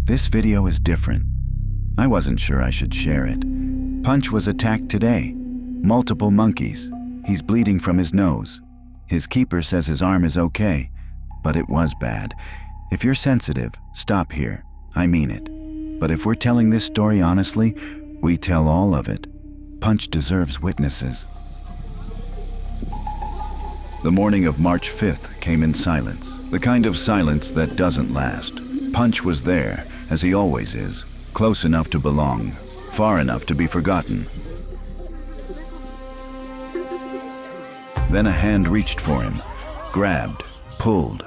This video is different. I wasn't sure I should share it. Punch was attacked today. Multiple monkeys. He's bleeding from his nose. His keeper says his arm is okay, but it was bad. If you're sensitive, stop here. I mean it. But if we're telling this story honestly, we tell all of it. Punch deserves witnesses. The morning of March 5th came in silence, the kind of silence that doesn't last. Punch was there, as he always is, close enough to belong, far enough to be forgotten. Then a hand reached for him, grabbed, pulled,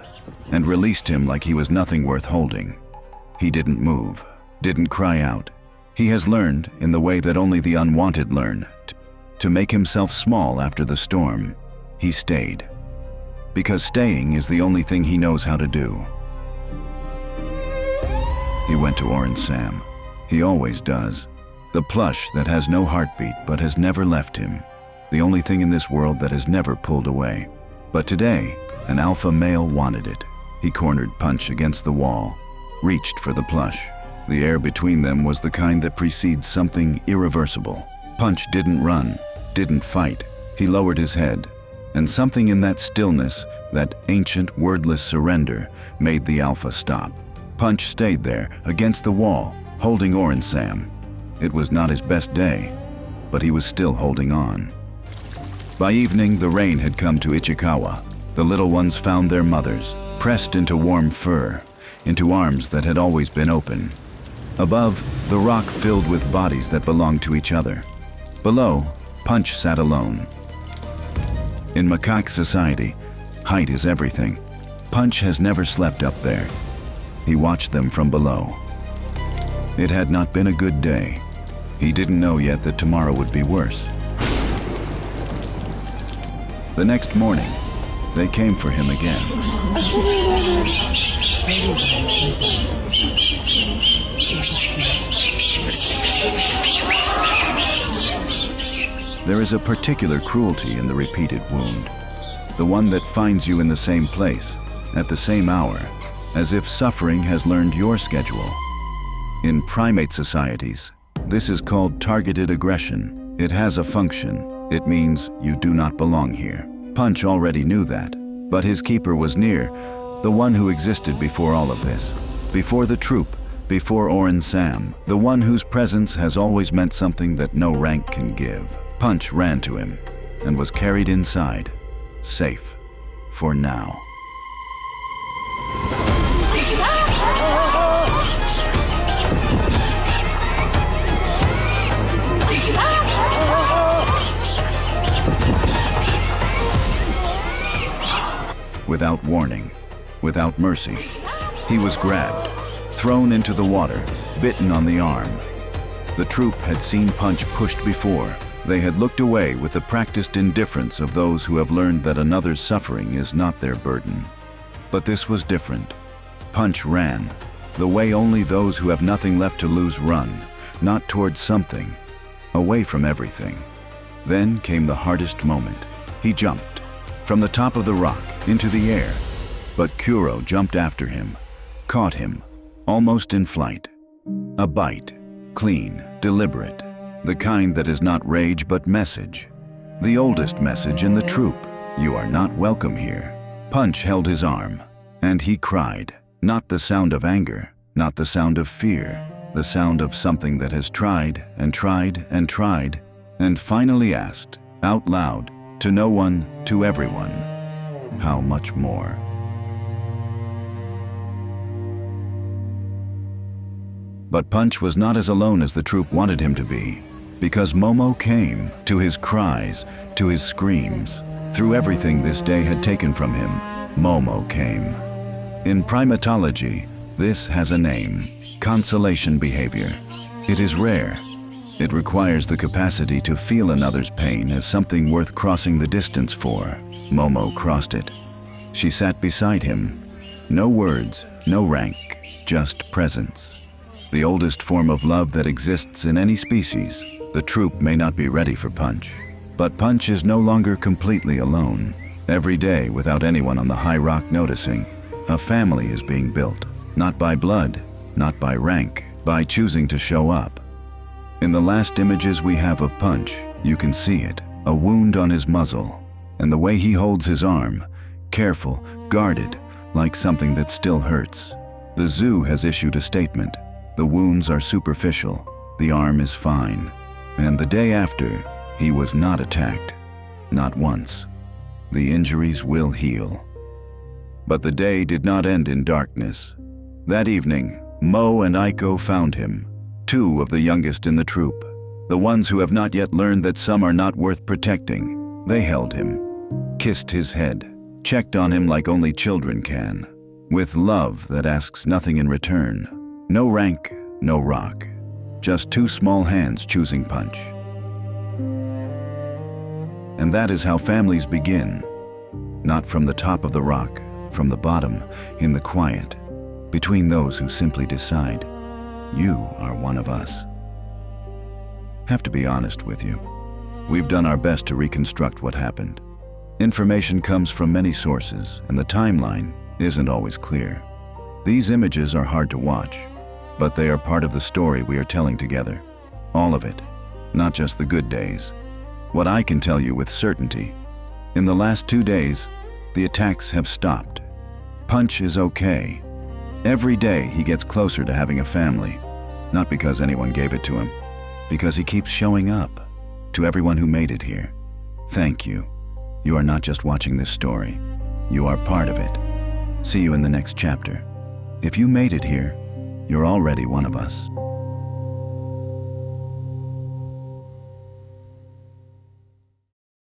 and released him like he was nothing worth holding. He didn't move, didn't cry out. He has learned, in the way that only the unwanted learn, to make himself small after the storm. He stayed, because staying is the only thing he knows how to do. He went to Oran Sam. He always does. The plush that has no heartbeat but has never left him. The only thing in this world that has never pulled away. But today, an alpha male wanted it. He cornered Punch against the wall, reached for the plush. The air between them was the kind that precedes something irreversible. Punch didn't run, didn't fight. He lowered his head, and something in that stillness, that ancient wordless surrender, made the alpha stop. Punch stayed there, against the wall, holding Oran Sam. It was not his best day, but he was still holding on. By evening, the rain had come to Ichikawa. The little ones found their mothers, pressed into warm fur, into arms that had always been open. Above, the rock filled with bodies that belonged to each other. Below, Punch sat alone. In Macaque society, height is everything. Punch has never slept up there. He watched them from below. It had not been a good day. He didn't know yet that tomorrow would be worse. The next morning, they came for him again. There is a particular cruelty in the repeated wound, the one that finds you in the same place, at the same hour, as if suffering has learned your schedule. In primate societies, this is called targeted aggression. It has a function. It means you do not belong here. Punch already knew that, but his keeper was near, the one who existed before all of this, before the troop, before Oran Sam, the one whose presence has always meant something that no rank can give. Punch ran to him and was carried inside, safe, for now. Without warning, without mercy, he was grabbed, thrown into the water, bitten on the arm. The troop had seen Punch pushed before. They had looked away with the practiced indifference of those who have learned that another's suffering is not their burden. But this was different. Punch ran, the way only those who have nothing left to lose run, not towards something, away from everything. Then came the hardest moment. He jumped, from the top of the rock, into the air. But Kuro jumped after him, caught him, almost in flight. A bite, clean, deliberate, the kind that is not rage but message. The oldest message in the troop, you are not welcome here. Punch held his arm, and he cried. Not the sound of anger, not the sound of fear, the sound of something that has tried and tried and tried, and finally asked, out loud, to no one, to everyone, how much more? But Punch was not as alone as the troop wanted him to be, because Momo came, to his cries, to his screams. Through everything this day had taken from him, Momo came. In primatology, this has a name, consolation behavior. It is rare. It requires the capacity to feel another's pain as something worth crossing the distance for. Momo crossed it. She sat beside him. No words, no rank, just presence. The oldest form of love that exists in any species. The troop may not be ready for Punch, but Punch is no longer completely alone. Every day, without anyone on the high rock noticing, a family is being built, not by blood, not by rank, by choosing to show up. In the last images we have of Punch, you can see it, a wound on his muzzle, and the way he holds his arm, careful, guarded, like something that still hurts. The zoo has issued a statement. The wounds are superficial, the arm is fine, and the day after, he was not attacked, not once. The injuries will heal. But the day did not end in darkness. That evening, Mo and Aiko found him, two of the youngest in the troop, the ones who have not yet learned that some are not worth protecting. They held him, kissed his head, checked on him like only children can, with love that asks nothing in return. No rank, no rock, just two small hands choosing Punch. And that is how families begin, not from the top of the rock, from the bottom, in the quiet, between those who simply decide, you are one of us. Have to be honest with you. We've done our best to reconstruct what happened. Information comes from many sources, and the timeline isn't always clear. These images are hard to watch, but they are part of the story we are telling together. All of it, not just the good days. What I can tell you with certainty, in the last 2 days, the attacks have stopped. Punch is okay. Every day he gets closer to having a family, not because anyone gave it to him, because he keeps showing up. To everyone who made it here, thank you. You are not just watching this story, you are part of it. See you in the next chapter. If you made it here, you're already one of us.